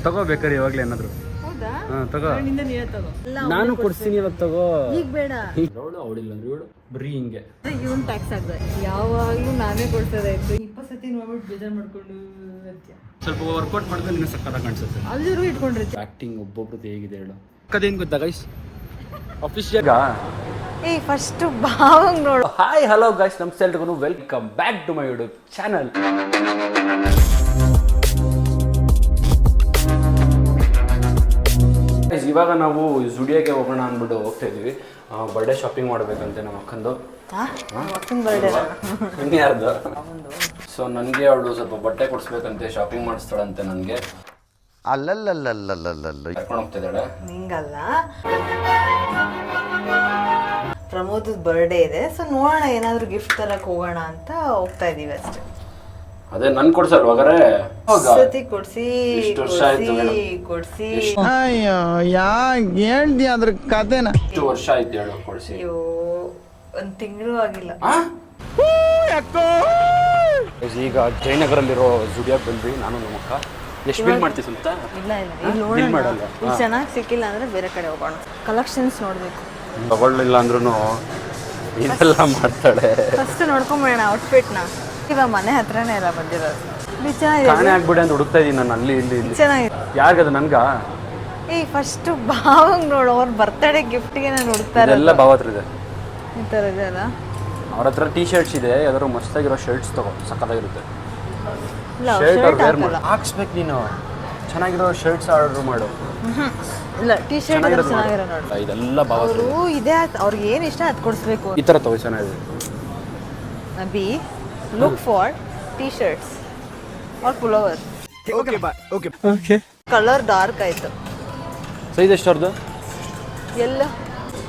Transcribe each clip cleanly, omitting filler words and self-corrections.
ತಗೋಬೇಕಾರೆ ಇವಾಗ್ಲೇ ಏನಾದ್ರು. ತಗೋ, ನಾನು ಕೊಡ್ತೀನಿ ಇವಾಗ. ತಗೋ, ಈಗ ಬೇಡ. ಅವಳಿಲ್ಲ ಅಂದ್ರೆ ಇವಳು ಬರೀ ಹಿಂಗೆ ಇವನ್ ಟ್ಯಾಕ್ಸ್ ಆಗ್ದೆ ಯಾವಾಗ್ಲೂ ನಾನೇ ಕೊಡ್ಸೋದಾಯ್ತು. 20 ಸತಿ ನೋಡ್ಬಿಟ್ಟು ಬೇಜಾರ್ ಮಾಡ್ಕೊಂಡು ಸ್ವಲ್ಪ ವರ್ಕೌಟ್ ಮಾಡಿದ್ರೆ ನಿನ್ನ ಸಕ್ಕತ್ತಾಗಿ ಕಾಣಿಸುತ್ತೆ. ಅಲ್ಲಿರೂ ಇಟ್ಕೊಂಡಿರ್ತೀವಿ. ಆಕ್ಟಿಂಗ್ ಒಬ್ಬೊಬ್ರದ್ದು ಹೇಗಿದೆ ಹೇಳು. ಅದೇನು ಗೊತ್ತಾ ಗೈಸ್, ಆಫೀಸಿಯಾಗ ಫಸ್ಟ್ ಭಾವಂಗ್ ನೋಡು. ಹಾಯ್ ಹಲೋ ಗೈಸ್, ನಮಸ್ತೆ ಎಲ್ರಿಗೂ welcome back to my YouTube channel. ಇವಾಗ ನಾವು ಜುಡಿಯೋಗೆ ಹೋಗೋಣ ಅಂದ್ಬಿಟ್ಟು ಹೋಗ್ತಾ ಇದೀವಿ. ಬರ್ಡೇ ಶಾಪಿಂಗ್ ಮಾಡ್ಬೇಕಂತೆ ನಮ್ಮ ಅಕ್ಕಂದು. ಯಾರ್ದು? ಸೊ ನನಗೆ ಅವಳು ಸ್ವಲ್ಪ ಬಟ್ಟೆ ಕೊಡಿಸ್ಬೇಕಂತೆ, ಶಾಪಿಂಗ್ ಮಾಡಿಸ್ತಾಳಂತೆ ನನಗೆ. ಕರ್ಕೊಂಡು ಹೋಗ್ತಾ ಇದ್ದಾಳೆ. ನಿಂಗಲ್ಲ, ಪ್ರಮೋದ್ ಬರ್ಡೇ ಇದೆ. ಸೊ ನೋಡೋಣ ಏನಾದ್ರು ಗಿಫ್ಟ್ ತರಕ್ ಹೋಗೋಣ ಅಂತ ಹೋಗ್ತಾ ಇದೀವಿ ಅಷ್ಟೇ. ಅದೇ ನನ್ ಕೊಡ್ಸಲ್ವಾಗರೆ ಕೊಡ್ಸಿ ಹೇಳ್ದಿ ಅದ್ರ ಕತೆನ. ಎಷ್ಟು ವರ್ಷ ಆಯ್ತು ಹೇಳು ಕೊಡ್ಸಿ? ಒಂದ್ ತಿಂಗಳು ಆಗಿಲ್ಲ. ಈಗ ಜಯನಗರಲ್ಲಿರೋ ಜುಡಿಯಾಗ್ ಬಂದ್ವಿ ನಾನು ನಮ್ಮ ಅಕ್ಕ. ಎಷ್ಟು ಬಿಲ್ ಮಾಡ್ತೀವಿ ಅಂತ? ಇಲ್ಲ, ಚೆನ್ನಾಗಿ ಸಿಕ್ಕಿಲ್ಲ ಅಂದ್ರೆ ಬೇರೆ ಕಡೆ ಹೋಗೋಣ. ಕಲೆಕ್ಷನ್ಸ್ ನೋಡ್ಬೇಕು. ತಗೊಳ್ಳಿಲ್ಲ ಅಂದ್ರೂ ಇದೆಲ್ಲ ಮಾಡ್ತಾಳೆ. ಫಸ್ಟ್ ನೋಡ್ಕೊಂಬೇಡ ಔಟ್ಫಿಟ್ ನ. ಇವಾಗ ಮನೆ ಹತ್ರನೇ ಎಲ್ಲ ಬಂದಿರೋದು. ಕಾಣೆ ಆಗ್ಬಿಡಿ ಅಂತ ಹುಡುಕ್ತಾ ಇದೀನಿ ನಾನು. ಅಲ್ಲಿ ಇಲ್ಲಿ ಚೆನ್ನಾಗಿದೆ. ಯಾರಿಗದು? ನನ್ಗ? ಫಸ್ಟ್ ಭಾವಂಗ್ ನೋಡು, ಅವ್ರ ಬರ್ತ್ಡೇ ಗಿಫ್ಟ್ಗೆ ನಾನು ಹುಡುಕ್ತಾರೆ. ಎಲ್ಲ ಭಾವ ಹತ್ರ ಇದೆ. ಈ ಥರ ಇದೆ ಅಲ್ಲ. ಅವ್ರ ಹತ್ರ ಟೀ ಶರ್ಟ್ಸ್ ಇದೆ, ಯಾವ್ದಾದ್ರು ಮಸ್ತಾಗಿರೋ ಶರ್ಟ್ಸ್ ತಗೋ, ಸಕ್ಕತ್ತಾಗಿರುತ್ತೆ. ಹಾಕ್ಸ್ಬೇಕು ನೀನು. ಚೆನ್ನಾಗಿರೋ ಶರ್ಟ್ಸ್ ಆರ್ಡರ್ ಮಾಡು. ಇಲ್ಲ, ಟೀ ಶರ್ಟ್ ಚೆನ್ನಾಗಿರೋ ನೋಡು. ಇದೆಲ್ಲ ಭಾವ ಇದೆ, ಅವ್ರಿಗೆ ಏನು ಇಷ್ಟ ಅದು ಕೊಡಿಸ್ಬೇಕು. ಈ ಥರ ತಗೋ, ಚೆನ್ನಾಗಿದೆ. Abhi look for t-shirts or pullovers. Okay. Colour dark ಆಯ್ತು. ಸೈಜ್ ಎಷ್ಟು ಅವ್ರದ್ದು? ಎಲ್ಲ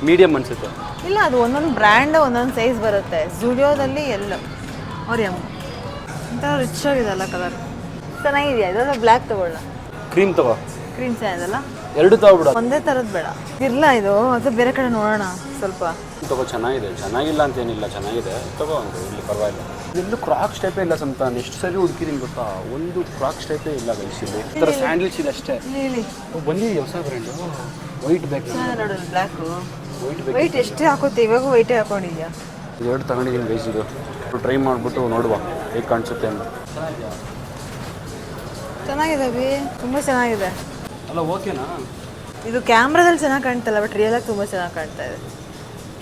ಮೀಡಿಯಂ ಅನ್ಸುತ್ತೆ. ಇಲ್ಲ, ಅದು ಒಂದೊಂದು ಬ್ರ್ಯಾಂಡ್ ಒಂದೊಂದು ಸೈಜ್ ಬರುತ್ತೆ. ಜುಡಿಯೋದಲ್ಲಿ ಎಲ್ಲ ಅವ್ರ ಒಂಥರ ರಿಚ್ ಆಗಿದೆಲ್ಲ ಕಲರ್. ಚೆನ್ನಾಗಿದೆಯಾ? ಇದೆಲ್ಲ ಬ್ಲ್ಯಾಕ್ ತಗೊಳ್ಳ. ಕ್ರೀಮ್ ತಗೋ. ಕ್ರೀಮ್ ಚೆನ್ನಾಗಿದೆಲ್ಲ. ಎರಡು ತಗೋಬಿಡ. ಒಂದೇ ಥರದ್ದು ಬೇಡ. ಇರಲ್ಲ ಇದು, ಅದು ಬೇರೆ ಕಡೆ ನೋಡೋಣ ಸ್ವಲ್ಪ. ತಗೋ, ಚೆನ್ನಾಗಿದೆ. ಚೆನ್ನಾಗಿಲ್ಲ ಅಂತೇನಿಲ್ಲ, ಚೆನ್ನಾಗಿದೆ. ತಗೋ ಅಂತ ಇಲ್ಲಿ ಪರವಾಗಿಲ್ಲ. ಎಲ್ಲೂ ಕ್ರಾಕ್ಸ್ ಟೈಪೇ ಇಲ್ಲ ಸಂತ. ಎಷ್ಟು ಸರಿ ಹುಡುಕಿದೀನಿ ಗೊತ್ತಾ, ಒಂದು ಕ್ರಾಕ್ಸ್ ಟೈಪೇ ಇಲ್ಲ ಗೈಸ್. ಇಲ್ಲಿ ಈ ಥರ ಸ್ಯಾಂಡಲ್ಸ್ ಇದೆ ಅಷ್ಟೇ. ಬಂದಿದೆ ಹೊಸ ಬ್ರ್ಯಾಂಡು. ವೈಟ್ ಬೇಕು ನೋಡೋಣ. ಬ್ಲ್ಯಾಕು ವೈಟ್ ಬೇಕು. ವೈಟ್ ಎಷ್ಟು ಹಾಕೋತಿ? ಇವಾಗ ವೈಟೇ ಹಾಕೊಂಡಿದ್ಯಾ? ಎರಡು ತಗೊಂಡಿದ್ದೀನಿ ಗೈಸ್. ಇದು ಟ್ರೈ ಮಾಡಿಬಿಟ್ಟು ನೋಡುವ ಹೇಗೆ ಕಾಣಿಸುತ್ತೆ ಅಂತ. ಚೆನ್ನಾಗಿದೆ ಅಭಿ, ತುಂಬ ಚೆನ್ನಾಗಿದೆ. ಅಲ್ಲ ಓಕೆನಾ? ಇದು ಕ್ಯಾಮ್ರಾದಲ್ಲಿ ಚೆನ್ನಾಗಿ ಕಾಣ್ತಲ್ಲ, ಬಟ್ ರಿಯಲ್ ಆಗಿ ತುಂಬ ಚೆನ್ನಾಗಿ ಕಾಣ್ತಾ ಇದೆ.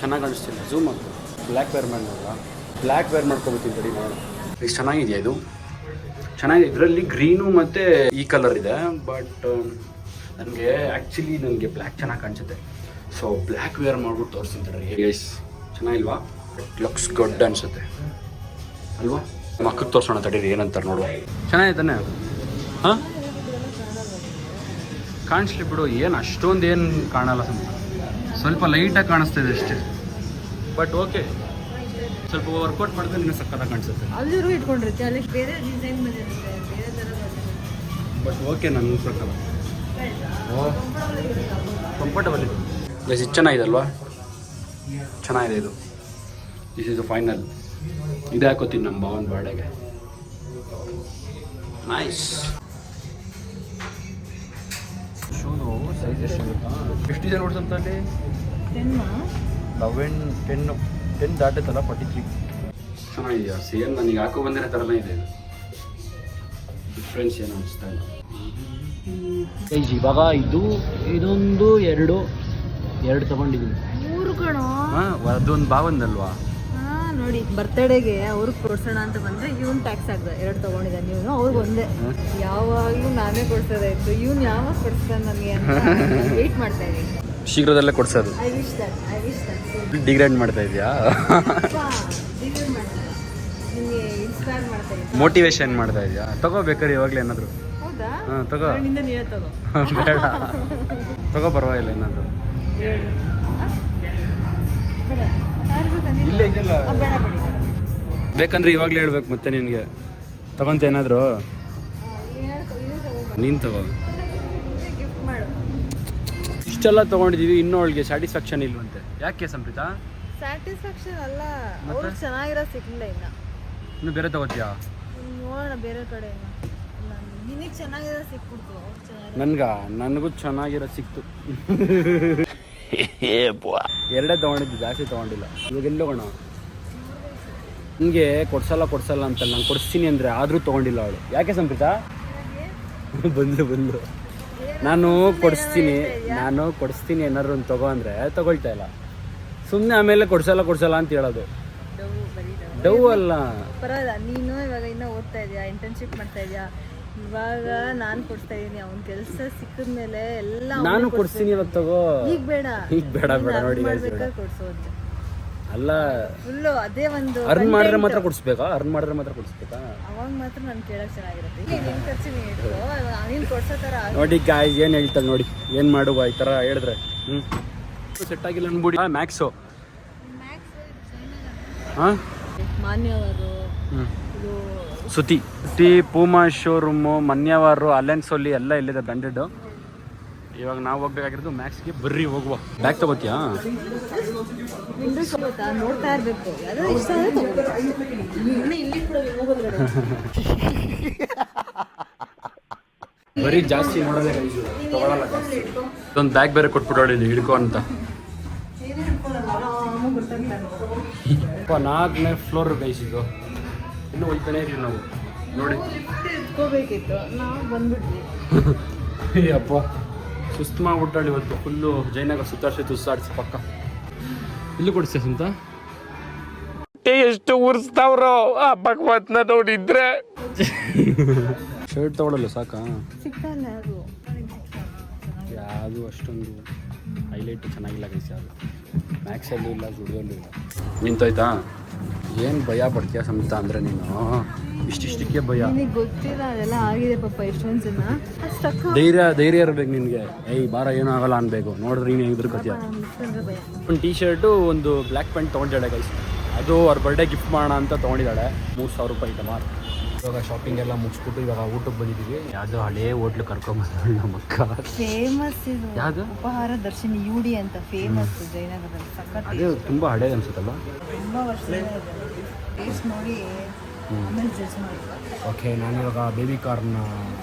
ಚೆನ್ನಾಗಿ ಕಾಣಿಸ್ತಿಲ್ಲ. ಝೂಮ್ ಆಗ್ತದೆ. ಬ್ಲ್ಯಾಕ್ ವೇರ್ ಮಾಡೋಲ್ಲ, ಬ್ಲ್ಯಾಕ್ ವೇರ್ ಮಾಡ್ಕೊಬೇಕಿಂತ ತಡಿ ನೋಡೋಣ. ಈಗ ಚೆನ್ನಾಗಿದೆಯಾ ಇದು? ಚೆನ್ನಾಗಿದೆ. ಇದರಲ್ಲಿ ಗ್ರೀನು ಮತ್ತು ಈ ಕಲರ್ ಇದೆ. ಬಟ್ ನನಗೆ ಆ್ಯಕ್ಚುಲಿ ನನಗೆ ಬ್ಲ್ಯಾಕ್ ಚೆನ್ನಾಗಿ ಕಾಣಿಸುತ್ತೆ. ಸೊ ಬ್ಲ್ಯಾಕ್ ವೇರ್ ಮಾಡ್ಬಿಟ್ಟು ತೋರಿಸ್ತೀನಿ. ಗೈಸ್ ಚೆನ್ನಾಗಿಲ್ವಾ? ಇಟ್ ಲುಕ್ಸ್ ಗುಡ್ ಅನಿಸುತ್ತೆ ಅಲ್ವಾ? ಮಕ್ಕಕ್ಕೆ ತೋರಿಸೋಣ ತಡೀರಿ ಏನಂತಾರೆ ನೋಡುವ. ಚೆನ್ನಾಗಿದೆ ತಾನೆ? ಹಾಂ, ಕಾಣಿಸ್ಲಿ ಬಿಡು. ಏನು ಅಷ್ಟೊಂದು ಏನು ಕಾಣಲ್ಲ, ಸ್ವಲ್ಪ ಲೈಟಾಗಿ ಕಾಣಿಸ್ತಿದೆ ಅಷ್ಟೇ. ಬಟ್ ಓಕೆ, ಸ್ವಲ್ಪ ವರ್ಕೌಟ್ ಮಾಡಿದ್ರೆ ನಿನ್ನ ಸಕ್ಕತ್ತಾಗಿ ಕಾಣಿಸುತ್ತೆ. ಅಲ್ಲಿರೂ ಇಟ್ಕೊಂಡಿರುತ್ತೆ, ಅಲ್ಲಿ ಬೇರೆ ಡಿಸೈನ್ ಬಂದಿರುತ್ತೆ, ಬೇರೆ ಥರ ಬಂದಿರುತ್ತೆ. ಬಟ್ ಓಕೆ, ನನ್ನ ಪ್ರಕಾರ ಕಂಫರ್ಟಬಲ್ ಇದೆ. ಗೈಸ್ ಇದು ಚೆನ್ನಾಗಿದೆ ಅಲ್ವಾ? ಚೆನ್ನಾಗಿದೆ ಇದು. This is the final. ಇದೇ ಹಾಕೋತೀನಿ ನಮ್ಮ ಭಾವನ ಬರ್ಡೇಗೆ. ನೈಸ್. ಶೂನು ಸೈಜ್ ಎಷ್ಟು ಗೊತ್ತಾ? ಎಷ್ಟಿದೆ ನೋಡ್ಸಂತ ಅಲ್ಲಿ? 10 ದಾಟೈತಲ್ಲ. 43. ಚೆನ್ನಾಗಿದೆಯಾ? ಸೇಮ್ ನನಗೆ ಹಾಕೋ ಬಂದಿರೋ ಥರನೇ ಇದೆ. ಡಿಫ್ರೆನ್ಸ್ ಏನು ಅನಿಸ್ತಾ ಇಲ್ಲ. ಇವಾಗ ಇದೊಂದು ಎರಡು ತಗೊಂಡಿದ್ದೀನಿ. 3 ಕಣೋ. ಹಾಂ, ಅದೊಂದು ಭಾವಂದಲ್ವಾ? ನೋಡಿ, ಬರ್ತಡೇಗೆ ಅವ್ರಿಗೆ ಕೊಡ್ಸೋಣ ಅಂತ ಬಂದ್ರೆ ಇವನ್ ಟ್ಯಾಕ್ಸ್ ಆಗ್ದ 2 ತಗೊಂಡಿದ್ದ. ನೀವು ಅವ್ರಿಗೆ ಒಂದೇ. ಯಾವಾಗಲೂ ನಾನೇ ಕೊಡ್ಸೋದಾಯ್ತು, ಇವನ್ ಯಾವಾಗ ಕೊಡ್ಸ್ತಾನೆ ನನಗೆ ಅಂತ ವೇಟ್ ಮಾಡ್ತಾ ಇದ್ದೀನಿ. ಶೀಘ್ರದಲ್ಲೇ ಕೊಡ್ಸೋದು. I wish that. ಡಿಗ್ರೇಡ್ ಮಾಡ್ತಾ ಇದೆಯಾ? ನಿಮಗೆ ಇನ್ಸ್ಪೈರ್ ಮಾಡ್ತಾ ಇದ್ದೀನಿ. ಮೋಟಿವೇಶನ್ ಮಾಡ್ತಾ ಇದೆಯಾ? ತಗೋಬೇಕಾರೆ ಇವಾಗಲೇ ಏನಾದರೂ? ಹೌದಾ? ಹಾಂ ತಗೋ. ನೀವೇ ತಗೋ. ಬೇಡ ತಗೋ, ಪರವಾಗಿಲ್ಲ. ಏನಾದರೂ ಇಲ್ಲ ಇದೆಲ್ಲ ಬೇಕಂದ್ರೆ ಇವಾಗಲೇ ಹೇಳ್ಬೇಕು. ಮತ್ತೆ ನಿನಗೆ ತಗೊಂತ ಏನಾದರೂ ನೀನು ತಗೋ. ಇಷ್ಟೆಲ್ಲ ತೊಗೊಂಡಿದ್ದೀವಿ, ಇನ್ನೂ ಅವಳಿಗೆ ಸ್ಯಾಟಿಸ್ಫ್ಯಾಕ್ಷನ್ ಇಲ್ವಂತೆ. ಯಾಕೆ ಸಂಪ್ರೀತಾ? ಸ್ಯಾಟಿಸ್ಫ್ಯಾಕ್ಷನ್ ಅಲ್ಲ, ಅವ್ರಿಗೆ ಚೆನ್ನಾಗಿರೋ ಸಿಕ್ಕಿಲ್ಲ. ಇನ್ನು ಬೇರೆ ತಗೋತೀಯಾ? ನೋಡೋಣ ಬೇರೆ ಕಡೆ. ನಿನಗೆ ಚೆನ್ನಾಗಿರೋ ಸಿಕ್ಬಿಡ್ತು. ನನಗೂ ಚೆನ್ನಾಗಿರೋ ಸಿಕ್ತು. ಎರಡೇ ತೊಗೊಂಡಿದ್ದು, ಜಾಸ್ತಿ ತೊಗೊಂಡಿಲ್ಲ. ಇವಾಗ ಎಲ್ಲಿ ಹೋಗೋಣ? ನಿಮಗೆ ಕೊಡ್ಸಲ್ಲ ಅಂತ ನಾನು ಕೊಡಿಸ್ತೀನಿ ಅಂದರೆ ಆದರೂ ತೊಗೊಂಡಿಲ್ಲ ಅವಳು. ಯಾಕೆ ಸಂಪ್ರೀತಾ? ಬಂದು ನಾನು ಕೊಡಿಸ್ತೀನಿ ಏನಾದ್ರು ಒಂದು ತಗೋ ಅಂದರೆ ತೊಗೊಳ್ತಾ ಇಲ್ಲ. ಸುಮ್ಮನೆ ಆಮೇಲೆ ಕೊಡ್ಸಲ್ಲ ಅಂತ ಹೇಳೋದು. ಡವ್ ಅಲ್ಲ, ಪರವಾಗಿಲ್ಲ. ನೀನು ಇವಾಗ ಇನ್ನೂ ಓದ್ತಾ ಇದೆಯಾ, ಇಂಟರ್ನ್ಶಿಪ್ ಮಾಡ್ತಾ ಇದೆಯಾ. ಇವಾಗ ನಾನು ಕೊಡ್ತಾ ಇದೀನಿ. ಅವ್ನ ಕೆಲಸ ಸಿಕ್ಕಿದ್ಮೇಲೆ ಎಲ್ಲ ನಾನು ಕೊಡ್ತೀನಿ. ಇವಾಗ ತಗೋ. ಈಗ ಬೇಡ ನೋಡಿ ಕೊಡ್ಸೋದು ಅಲ್ಲ, ಫುಲ್ಲು ಅದೇ ಒಂದು ಅರ್ನ್ ಮಾಡಿದ್ರೆ ಮಾತ್ರ ಕೊಡಿಸ್ಬೇಕಾ? ಅವಾಗ ಮಾತ್ರ ನಾನು ಕೇಳಕ್ ಚೆನ್ನಾಗಿರುತ್ತೆ. ಈಗ ನಿನ್ ಖರ್ಚು ನೀನು ಇಟ್ಕೋ, ನೀನು ಕೊಡ್ಸೋ ಥರ ನೋಡಿ ಗಾಯ್ಸ್ ಏನು ಹೇಳ್ತಾಳೆ ನೋಡಿ. ಏನು ಮಾಡುವ ಈ ಥರ ಹೇಳಿದ್ರೆ ಸೆಟ್ ಆಗಿಲ್ಲ ಅನ್ಬಿಡಿ. ಮ್ಯಾಕ್ಸು ಹಾಂ, ಮಾನ್ಯವರು, ಸುತಿ ಪೂಮಾ ಶೋರೂಮು, ಮನ್ಯವಾರು, ಅಲೆನ್ಸೋಲಿ ಎಲ್ಲ ಇಲ್ಲಿದೆ ಬ್ರ್ಯಾಂಡೆಡ್. ಇವಾಗ ನಾವು ಹೋಗ್ಬೇಕಾಗಿರೋದು ಮ್ಯಾಕ್ಸ್ಗೆ. ಬರ್ರಿ ಹೋಗುವ. ಬ್ಯಾಗ್ ತಗೋತೀಯಾ? ನೋಡ್ತಾ ಇರ್ಬೇಕು. ಬರೀ ಜಾಸ್ತಿ ನೋಡೋದೇ ತಗೊಳಲ್ಲ. ಒಂದು ಬ್ಯಾಗ್ ಬೇರೆ ಕೊಟ್ಬಿಟ್ಟು ಇಲ್ಲಿ ಹಿಡ್ಕೊ ಅಂತ. 4ನೇ ಫ್ಲೋರ್ ಗೈಸ್ ಇದು. ಇನ್ನೂ ಹೋಗ್ತಾನೆ ಇರಲಿ ನಾವು. ನೋಡಿ ಇಟ್ಕೋಬೇಕಿತ್ತು, ನಾವು ಬಂದ್ಬಿಟ್ವಿ. ಅಪ್ಪ ಸುಸ್ತು ಮಾಡ್ಬಿಟ್ಟಾಳಿ ಇವತ್ತು. ಫುಲ್ಲು ಜಯನಗರ ಸುತ್ತಾಡಿಸಿ ಪಕ್ಕ. ಇಲ್ಲಿ ಕೊಡಿಸ್ತೀಯ ಅಂತ ಎಷ್ಟು ಉರ್ಸ್ತಾವ್ರೋ ಆ ಭಗವತ್ನ ನೋಡಿದ್ರೆ. ಶರ್ಟ್ ತಗೊಳ್ಳಲ್ಲ ಸಾಕಾ? ಯಾವುದು ಅಷ್ಟೊಂದು ಹೈಲೈಟು ಚೆನ್ನಾಗಿಲ್ಲ ಗೈಸ್. ಯಾವುದು ಮ್ಯಾಕ್ಸಲ್ಲೂ ಇಲ್ಲ, ಜುಡಿಯಲ್ಲೂ ಇಲ್ಲ. ನಿಂತೋಯ್ತಾ? ಏನು ಭಯ ಪಡ್ತೀಯ ಸಂತ ಅಂದರೆ ನೀನು? ಇಷ್ಟಿಷ್ಟಕ್ಕೆ ಭಯ. ಗೊತ್ತಿಲ್ಲ ಅದೆಲ್ಲ ಆಗಿದೆ ಪಾಪ ಎಷ್ಟೊಂದು ಜನ. ಧೈರ್ಯ ಇರಬೇಕು ನಿನಗೆ. ಬಾರ ಏನೂ ಆಗಲ್ಲ ಅನ್ಬೇಕು. ನೋಡಿದ್ರೆ ನೀನು ಹೆದರ್ಕೋತೀಯ. ಒಂದು ಟೀ ಶರ್ಟು, ಒಂದು ಬ್ಲ್ಯಾಕ್ ಪ್ಯಾಂಟ್ ತೊಗೊಂಡಿದ್ದಾಳೆ ಗೈಸ್. ಅದು ಅವ್ರ ಬರ್ಡೇ ಗಿಫ್ಟ್ ಮಾಡೋಣ ಅಂತ ತೊಗೊಂಡಿದ್ದಾಳೆ. 3000 ರೂಪಾಯಿ ಟಮಾರ್. ಇವಾಗ ಶಾಪಿಂಗ್ ಎಲ್ಲ ಮುಗಿಸ್ಬಿಟ್ಟು ಇವಾಗ ಊಟಕ್ಕೆ ಬಂದಿದ್ದೀವಿ. ಯಾವುದೋ ಹಳೇ ಹೋಟ್ಲು ಕರ್ಕೊಂಬಂದಳು ನಮ್ಮ ಅಕ್ಕ. ಫೇಮಸ್ ಇದು ಯಾವುದು? ಉಪಹಾರ ದರ್ಶಿನಿ ಯೂಡಿ ಅಂತ ಫೇಮಸ್ ಜಯನಗರದಲ್ಲಿ. ಸಖತ್ ಅದು ತುಂಬ ಹಳೇದು ಅನ್ಸುತ್ತಲ್ಲ. ತುಂಬ ವರ್ಷದಿಂದ ಟೇಸ್ಟ್ ನೋಡಿ ಆಮೇಲೆ ಜಡ್ಜ್ ಮಾಡಿ. ಓಕೆ, ನಾನಿವಾಗ ಬೇಬಿ ಕಾರ್ನ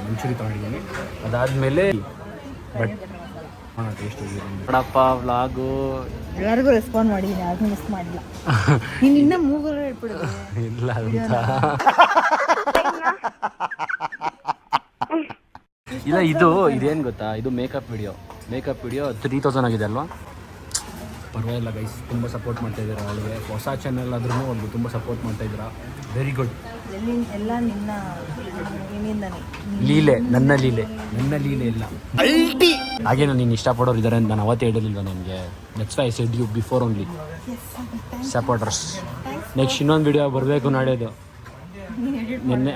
ಮಂಚೂರಿ ತೊಗೊಂಡಿದ್ದೀನಿ. ಅದಾದಮೇಲೆ ಟೇಸ್ಟ್ ನೋಡಪ್ಪ ವ್ಲಾಗು. ಎಲ್ಲರಿಗೂ ರೆಸ್ಪಾಂಡ್ ಮಾಡಿದ್ದೀನಿ, ಯಾರಿಗೂ ಮಿಸ್ ಮಾಡಿಲ್ಲ. ನೀನು ಇನ್ನೂ ಮೂಗರು ಹೇಳ್ಬಿಡೋದು ಇಲ್ಲ ಅಂತ. ಇಲ್ಲ, ಇದೇನು ಗೊತ್ತಾ, ಇದು ಮೇಕಪ್ ವಿಡಿಯೋ 3000 ಆಗಿದೆ ಅಲ್ವಾ? ಪರವಾಗಿಲ್ಲ ಗೈಸ್, ತುಂಬ ಸಪೋರ್ಟ್ ಮಾಡ್ತಾಯಿದ್ದೀರಾ ಅವಳಿಗೆ. ಹೊಸ ಚಾನೆಲ್ ಆದ್ರೂ ಅವ್ಳಿಗೆ ತುಂಬ ಸಪೋರ್ಟ್ ಮಾಡ್ತಾಯಿದ್ದೀರಾ. Very good. ಎಲ್ಲ ನಿನ್ನಿಂದನೇ. ನನ್ನ ಲೀಲೆ ಇಲ್ಲ. ಹಾಗೆ ನೀನು ಇಷ್ಟಪಡೋರು ಇದ್ದಾರೆ ಅಂತ ನಾನು ಅವತ್ತೇ ಹೇಳಿಲ್ವ ನಿಮಗೆ? Next I said you before only supporters. Next ಇನ್ನೊಂದು ವಿಡಿಯೋ ಬರಬೇಕು ನಾಳೆದು. ನಿನ್ನೆ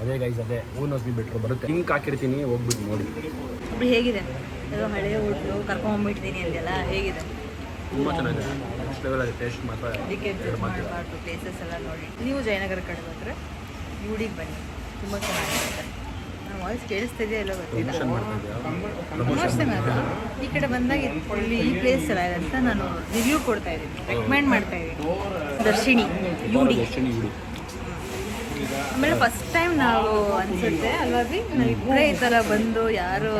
ಅದೇ ಗೈಸ್, ಅದೇ ಓನೋಸ್ ಬಿ ಬೆಟ್ರು ಬರುತ್ತೆ. ಲಿಂಕ್ ಹಾಕಿರ್ತೀನಿ, ಹೋಗ್ಬಿಟ್ಟು ನೋಡಿ. ಹೇಗಿದೆ ಅದು ಹಳೆಯ ಹೋಟ್ಲು ಕರ್ಕೊಂಡ್ಬಿಟ್ಟಿದ್ದೀನಿ ಅಂತೆಲ್ಲ? ಹೇಗಿದೆ? ತುಂಬ ಚೆನ್ನಾಗಿದೆ. ನೆಕ್ಸ್ಟ್ ಲೆವೆಲ್ ಆಗಿದೆ ಟೇಸ್ಟ್ ಮಾತ್ರ. ಮಾಡಬಾರ್ದು, ಪ್ಲೇಸಸ್ ಎಲ್ಲ ನೋಡಿ. ನೀವು ಜಯನಗರ ಕಡೆ ಬಂದರೆ ಯೂಡಿಗೆ ಬನ್ನಿ, ತುಂಬ ಚೆನ್ನಾಗಿದೆ. ನಾನು ವಾಯ್ಸ್ ಕೇಳಿಸ್ತಿದೆಯಾ ಇಲ್ಲ ಗೊತ್ತಿಲ್ಲ. ಪ್ರಮೋಷನ್ ಅದು ಈ ಕಡೆ ಬಂದಾಗ ಇಲ್ಲಿ ಈ ಪ್ಲೇಸ್ ಎಲ್ಲ ಇದೆ ಅಂತ ನಾನು ರಿವ್ಯೂ ಕೊಡ್ತಾ ಇದ್ದೀನಿ, ರೆಕಮೆಂಡ್ ಮಾಡ್ತಾ ಇದ್ದೀನಿ. ದರ್ಶಿನಿ ಯೂಡಿ. ಆಮೇಲೆ ಫಸ್ಟ್ ಟೈಮ್ ನಾವು ಅನ್ಸುತ್ತೆ ಅಲ್ವಾ ಬಿ, ನಾವು ಇಬ್ಬರೇ ಈ ಥರ ಬಂದು, ಯಾರು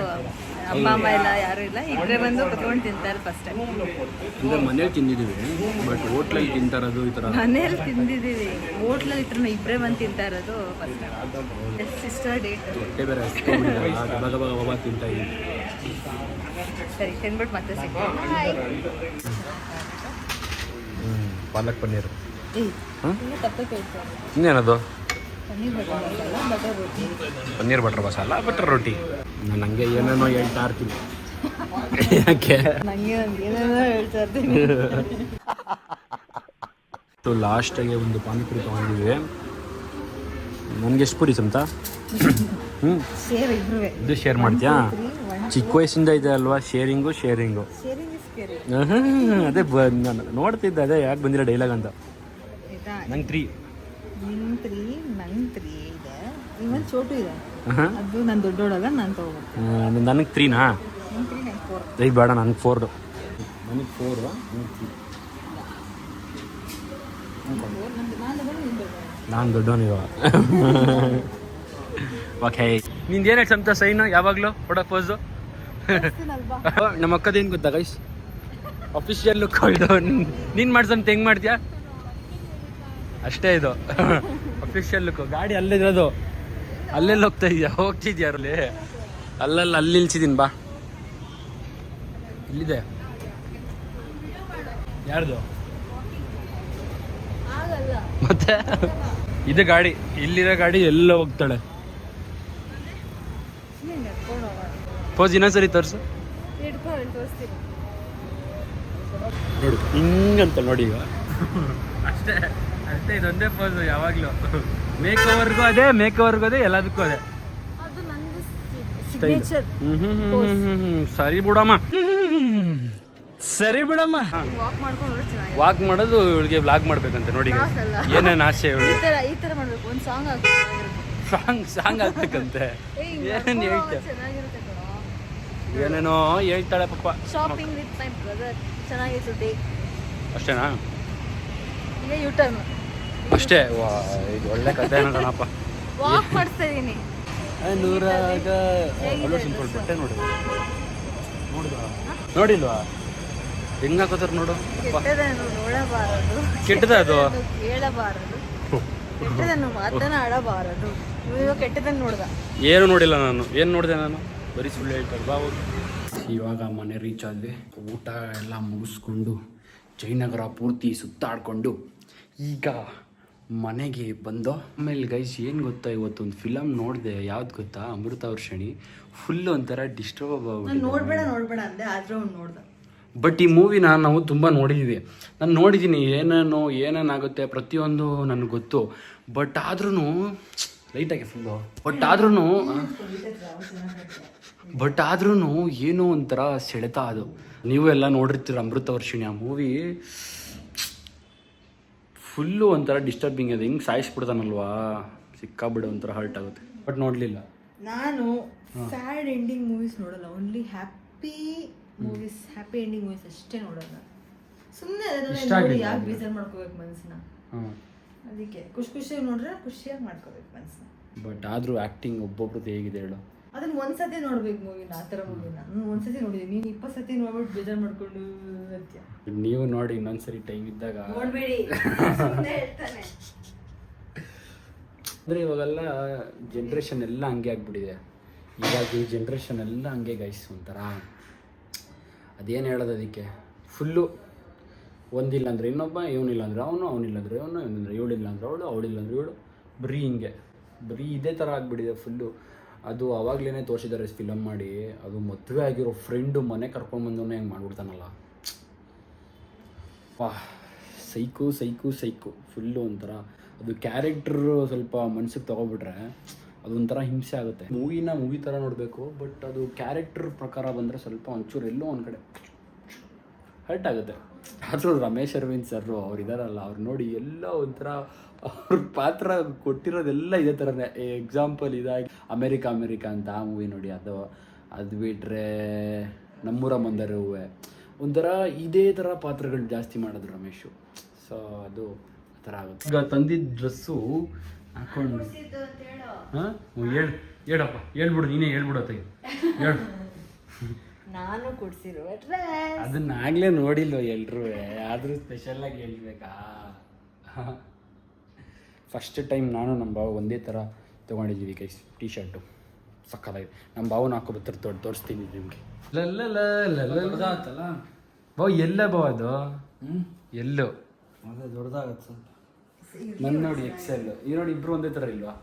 ಅಮ್ಮ ಎಲ್ಲ ಯಾರೂ ಇಲ್ಲ, ಇಬ್ಬರೇ ಬಂದು ಕುತ್ಕೊಂಡು ತಿಂತಾರೆ ಫಸ್ಟ್ ಟೈಮ್. ಅಂದರೆ ಮನೇಲಿ ತಿಂದಿದ್ದೀವಿ, ಬಟ್ ಹೋಟ್ಲಲ್ಲಿ ತಿಂತಾ ಇರೋದು ಈ ಥರ. ಮನೇಲಿ ತಿಂದಿದ್ದೀವಿ, ಹೋಟ್ಲಲ್ಲಿ ಈ ಥರ ಇಬ್ಬರೇ ಬಂದು ತಿಂತಾ ಇರೋದು ಫಸ್ಟ್ ಟೈಮ್. ಸಿಸ್ಟರ್ ಡೇಟ್ ಹೊಟ್ಟೆ ಬೇರೆ ಗಬ ತಿಂತಾ ಇದ್ದೀವಿ. ಸರಿ, ತಿಂದ್ಬಿಟ್ಟು ಮತ್ತೆ ಸಿಗ್ತೀವಿ. ಪಾಲಕ್ ಪನ್ನೀರ್. ತಪ್ಪೇ ಕೇಳ್ತಾರೆ. ಇನ್ನೇನದು? ಪನ್ನೀರ್ ಬಟರ್ ಮಸಾಲ, ಬಟರ್ ರೋಟಿ. ನಾನು ಹಂಗೆ ಏನೇನೋ ಹೇಳ್ತಾ ಇರ್ತೀನಿ. ಯಾಕೆ ನನಗೆ ಏನೇನೋ ಹೇಳ್ತಾ ಇರ್ತೀನಿ. ಲಾಸ್ಟಾಗೆ ಒಂದು ಪಾನಿಪುರಿ ತೊಗೊಂಡಿದ್ವಿ. ನನಗೆ ಎಷ್ಟು ಪುರಿ ಸಂತ? ಇದು ಶೇರ್ ಮಾಡ್ತೀಯಾ? ಚಿಕ್ಕ ವಯಸ್ಸಿಂದ ಇದೆ ಅಲ್ವಾ ಶೇರಿಂಗು. ಅದೇ ನಾನು ನೋಡ್ತಿದ್ದೆ, ಅದೇ ಯಾಕೆ ಬಂದಿಲ್ಲ ಡೈಲಾಗ್ ಅಂತ. ನಂಗೆ 3 ಇದೆ. ಇವನ್ ಚೋಟು ಇದೆ, ಅದು ನಾನು ದೊಡ್ಡೋಳಲ್ಲ, ನಾನು ತಗೋಬೇಕು. ನನಗೆ 3ನಾ? ಬೇಡ, ನನಗೆ 4. ನಾನು ದೊಡ್ಡವನು ಇವಾಗ. ಓಕೆ ನಿಂದೇನು ಸಂತ ಸೈನು ಯಾವಾಗಲೂ ಕೊಡೋ ಪೋಸು ನಮ್ಮ ಅಕ್ಕದೇನು ಗೊತ್ತಾ ಗೈಸ್ ಅಫಿಷಿಯಲ್ ಲುಕ್ ಇದು ನೀನು ಮಾಡ್ಸಂತ ಹೆಂಗೆ ಮಾಡ್ತೀಯಾ ಅಷ್ಟೇ ಇದು ಅಫಿಷಿಯಲ್ ಲುಕ್ ಗಾಡಿ ಅಲ್ಲಿರೋದು ಅಲ್ಲೆಲ್ಲಿ ಹೋಗ್ತಿದ್ಯಾ ಅಲ್ಲಿ ಅಲ್ಲಿ ನಿಲ್ಸಿದ್ದೀನಿ ಬಾ ಇಲ್ಲಿದೆ ಯಾರ್ದು ಮತ್ತೆ ಇದು ಗಾಡಿ ಇಲ್ಲಿರೋ ಗಾಡಿ ಎಲ್ಲ ಹೋಗ್ತಾಳೆ ಪೋಸ್ ಇನ್ನೊಂದ್ಸರಿ ತೋರ್ಸು ನೋಡಿ ಹಿಂಗಂತ ನೋಡಿ ಈಗ ಅಷ್ಟೇ ಅಷ್ಟೇ ಇದೊಂದೇ ಪೋಸ್ ಯಾವಾಗಲೂ ಮೇಕವರ್ಗೂ ಅದೇ ಎಲ್ಲದಕ್ಕೂ ಅದೇ ಸರಿ ಬಿಡಮ್ಮ ವಾಕ್ ಮಾಡೋದು ಇವಳಿಗೆ ವ್ಲಾಗ್ ಮಾಡ್ಬೇಕಂತೆ ನೋಡಿ ಏನೇನು ಆಸೆ ಇವಳು ಸಾಂಗ್ ಆಗ್ಬೇಕಂತೆ ಏನೇನು ಹೇಳ್ತಾರೆ ಏನೇನೋ ಹೇಳ್ತಾಳೆ ಪಾಪ ಶಾಪಿಂಗ್ ವಿತ್ ಮೈ ಬ್ರದರ್ ಚೆನ್ನಾಗಿತ್ತು ಅಷ್ಟೇನಾ ಈಗ ಯೂಟರ್ನ್ ಅಷ್ಟೇ ವಾ ಇದು ಒಳ್ಳೆ ಕಥೆ ಕಣಪ್ಪ ವಾಕ್ ಮಾಡ್ತಾ ಇದೀನಿ ನೂರಾಗ ಸಿಂಪಲ್ ಬಟ್ಟೆ ನೋಡಿ ನೋಡಿಲ್ವಾ ಹೆಂಗ್ ಹಾಕೋತಾರ ನೋಡು ಕೆಟ್ಟದನ್ನು ನೋಡಬಾರದು ಕೆಟ್ಟದ ಅದು ಕೇಳಬಾರದು ಕೆಟ್ಟದನ್ನು ಮಾತನಾಡಬಾರದು ಇವಾಗ ಕೆಟ್ಟದನ್ನು ನೋಡ್ದ ಏನು ನೋಡಿಲ್ಲ ನಾನು ಏನು ನೋಡಿದೆ ನಾನು ಬರೀ ಸುಳ್ಳು ಹೇಳ್ತಾರೆ ಬಾ ಇವಾಗ ಮನೆ ರೀಚ್ ಆದ್ವಿ ಊಟ ಎಲ್ಲ ಮುಗಿಸ್ಕೊಂಡು ಜಯನಗರ ಪೂರ್ತಿ ಸುತ್ತಾಡ್ಕೊಂಡು ಈಗ ಮನೆಗೆ ಬಂದೋ ಆಮೇಲೆ ಗೈಸ್ ಏನು ಗೊತ್ತಾ ಇವತ್ತೊಂದು ಫಿಲಮ್ ನೋಡಿದೆ ಯಾವ್ದು ಗೊತ್ತಾ ಅಮೃತ ವರ್ಷಿಣಿ ಫುಲ್ ಒಂಥರ ಡಿಸ್ಟರ್ಬ್ ನೋಡ್ಬೇಡ ಅಂದೆ ಆದ್ರೂ ಅವ್ನು ನೋಡ್ದ ಬಟ್ ಈ ಮೂವಿನ ನಾವು ತುಂಬ ನೋಡಿದ್ದೀವಿ ನಾನು ನೋಡಿದ್ದೀನಿ ಏನೇನಾಗುತ್ತೆ ಪ್ರತಿಯೊಂದು ನನಗೆ ಗೊತ್ತು ಬಟ್ ಆದ್ರೂ ಲೈಟಾಗಿ ಫುಲ್ಲು ಬಟ್ ಆದ್ರೂ ಏನೋ ಒಂಥರ ಸೆಳೆತ ಅದು ನೀವು ಎಲ್ಲ ನೋಡಿರ್ತೀರ ಅಮೃತ ವರ್ಷಿಣಿ ಆ ಮೂವಿ ಫುಲ್ಲು ಒಂಥರ ಡಿಸ್ಟರ್ಬಿಂಗ್ ಅದು ಹಿಂಗೆ ಸಾಯಿಸ್ಬಿಡ್ತಾನಲ್ವಾ ಸಿಕ್ಕಾಬಿಡು ಒಂಥರ ಹರ್ಟ್ ಆಗುತ್ತೆ ಬಟ್ ನೋಡಲಿಲ್ಲ ನಾನು ಸ್ಯಾಡ್ ಎಂಡಿಂಗ್ ಮೂವೀಸ್ ನೋಡಲ್ಲ only happy movies happy ending movies ಅಷ್ಟೇ ನೋಡೋದು ಸುಮ್ಮನೆ ಅದನ್ನ ಯಾಕೆ ಬೇಜಾರು ಮಾಡ್ಕೋಬೇಕು ಮನಸ್ಸನ್ನ ಅದಕ್ಕೆ ಖುಷಿಯಾಗಿ ನೋಡ್ರೆ ಖುಷಿಯಾಗಿ ಮಾಡ್ಕೋಬೇಕು ಮನಸ್ಸನ್ನ ಬಟ್ ಆದರೂ ಆ್ಯಕ್ಟಿಂಗ್ ಒಬ್ಬೊಬ್ರದ್ದು ಹೇಗಿದೆ ಹೇಳು ಅದನ್ನ ಒಂದ್ಸತಿ ನೋಡ್ಬೇಕು ಮೂವಿನ ಆ ಥರ ಮೂವಿನ ನಾನು ಒಂದ್ಸತಿ ನೋಡಿದ್ದೀನಿ ನೀನು 20 ಸತಿ ನೋಡ್ಬಿಟ್ಟು ಬೇಜಾರು ಮಾಡ್ಕೊಂಡು ಅಂತ್ಯ ನೀವು ನೋಡಿ ಇನ್ನೊಂದ್ಸರಿ ಟೈಮ್ ಇದ್ದಾಗ ನೋಡ್ಬೇಡಿ ಹೇಳ್ತಾನೆ ಅಂದರೆ ಇವಾಗೆಲ್ಲ ಜನ್ರೇಷನ್ ಎಲ್ಲ ಹಂಗೆ ಆಗ್ಬಿಟ್ಟಿದೆ ಇವಾಗ ಈ ಜನ್ರೇಷನ್ ಎಲ್ಲ ಹಂಗೆ ಗೈಸ್ ಒಂಥರ ಅದೇನು ಹೇಳೋದು ಅದಕ್ಕೆ ಫುಲ್ಲು ಒಂದಿಲ್ಲ ಅಂದರೆ ಇನ್ನೊಬ್ಬ ಇವನಿಲ್ಲ ಅಂದರೆ ಅವನಿಲ್ಲ ಅಂದರೆ ಇವನಂದ್ರೆ ಇವಳಿಲ್ಲ ಅಂದ್ರೆ ಅವಳಿಲ್ಲ ಅಂದ್ರೆ ಇವಳು ಬರೀ ಇದೇ ಥರ ಆಗಿಬಿಟ್ಟಿದೆ ಫುಲ್ಲು ಅದು ಆವಾಗಲೇ ತೋರಿಸಿದ್ದಾರೆ ಫಿಲಮ್ ಮಾಡಿ ಅದು ಮದುವೆ ಆಗಿರೋ ಫ್ರೆಂಡು ಮನೆ ಕರ್ಕೊಂಡ್ಬಂದವನೇ ಹೆಂಗೆ ಮಾಡ್ಬಿಡ್ತಾನಲ್ಲ ಸೈಕು ಫುಲ್ಲು ಒಂಥರ ಅದು ಕ್ಯಾರೆಕ್ಟ್ರು ಸ್ವಲ್ಪ ಮನ್ಸಿಗೆ ತೊಗೊಬಿಟ್ರೆ ಅದೊಂಥರ ಹಿಂಸೆ ಆಗುತ್ತೆ ಮೂವಿ ಥರ ನೋಡಬೇಕು ಬಟ್ ಅದು ಕ್ಯಾರೆಕ್ಟರ್ ಪ್ರಕಾರ ಬಂದರೆ ಸ್ವಲ್ಪ ಒಂಚೂರು ಎಲ್ಲೋ ಒಂದು ಕಡೆ ಹರ್ಟ್ ಆಗುತ್ತೆ ಆದರೂ ರಮೇಶ್ ಅರವಿಂದ್ ಸರ್ರು ಅವ್ರು ಇದಾರಲ್ಲ ಅವ್ರು ನೋಡಿ ಎಲ್ಲ ಒಂಥರ ಅವ್ರ ಪಾತ್ರ ಕೊಟ್ಟಿರೋದೆಲ್ಲ ಇದೇ ಥರನೇ ಎಕ್ಸಾಂಪಲ್ ಇದಾಗಿ ಅಮೇರಿಕಾ ಅಂತ ಆ ಮೂವಿ ನೋಡಿ ಅದು ಬಿಟ್ಟರೆ ನಮ್ಮೂರ ಮಂದರೆ ಹೂವೆ ಒಂಥರ ಇದೇ ಥರ ಪಾತ್ರಗಳು ಜಾಸ್ತಿ ಮಾಡೋದು ರಮೇಶು ಸೊ ಅದು ಆ ಥರ ಆಗುತ್ತೆ ಈಗ ತಂದಿದ್ದ ಡ್ರೆಸ್ಸು ಹಾಕೊಂಡು ಹೇಳಪ್ಪ ಹೇಳ್ಬಿಡು ನೀನೇ ಹೇಳ್ಬಿಡತ್ತೆ ಹೇಳು ನಾನು ಕೊಡ್ಸಿರುವ ಅದನ್ನಾಗಲೇ ನೋಡಿಲ್ವ ಎಲ್ರೂ ಆದರೂ ಸ್ಪೆಷಲಾಗಿ ಹೇಳ್ಬೇಕಾ ಫಸ್ಟ್ ಟೈಮ್ ನಾನು ನಮ್ಮ ಬಾವ ಒಂದೇ ಥರ ತೊಗೊಂಡಿದ್ದೀವಿ ಕೈ ಟೀ ಶರ್ಟು ಸಕ್ಕತ್ತಾಗಿದೆ ನಮ್ಮ ಬಾವನ ಹಾಕೋಬತ್ತರ ತೋರಿಸ್ತೀನಿ ನಿಮಗೆ ದೊಡ್ಡದಾಗತ್ತಲ್ಲ ಬಾವ ಎಲ್ಲ ಬಾವ ಅದು ಎಲ್ಲೋ ಅದೇ ದೊಡ್ಡದಾಗತ್ತೆ ಸ್ವಲ್ಪ ನನ್ನ ನೋಡಿ ಎಕ್ಸೆಲ್ ಈ ನೋಡಿ ಇಬ್ರು ಒಂದೇ ಥರ ಇಲ್ವಾ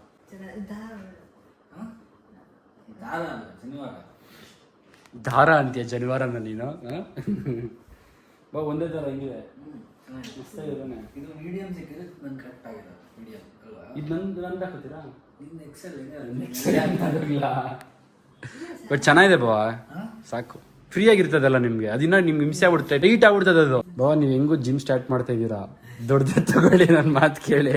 ದಾರ ಅಂತೀಯ ಜನಿವಾರನ ನೀನು ಬಾ ಒಂದೇ ಥರ ಹೆಂಗಿದೆ ಇದು ಮೀಡಿಯಂ ಸಿಕ್ಕಿದ್ರೆ ನಂಗೆ ಕರೆಕ್ಟ್ ಆಗಿದೆ ಮೀಡಿಯಂ ಅಲ್ವಾ ಇದು ನಂದು ಹಾಕೋತೀರಾ ನಿನ್ನ ಎಕ್ಸೆಲ್ ಬಟ್ ಚೆನ್ನಾಗಿದೆ ಬಾವ ಸಾಕು ಫ್ರೀ ಆಗಿರ್ತದಲ್ಲ ನಿಮಗೆ ಅದಿನ್ನ ನಿಮ್ಗೆ ಹಿಂಸೆ ಆಗ್ಬಿಡುತ್ತೆ ಟೈಟ್ ಆಗ್ಬಿಡ್ತದೆ ಅದು ಬಾವ ನೀವು ಹೆಂಗೂ ಜಿಮ್ ಸ್ಟಾರ್ಟ್ ಮಾಡ್ತಾ ಇದ್ದೀರಾ ದೊಡ್ಡದ ತಗೊಳ್ಳಿ ನನ್ನ ಮಾತು ಕೇಳಿ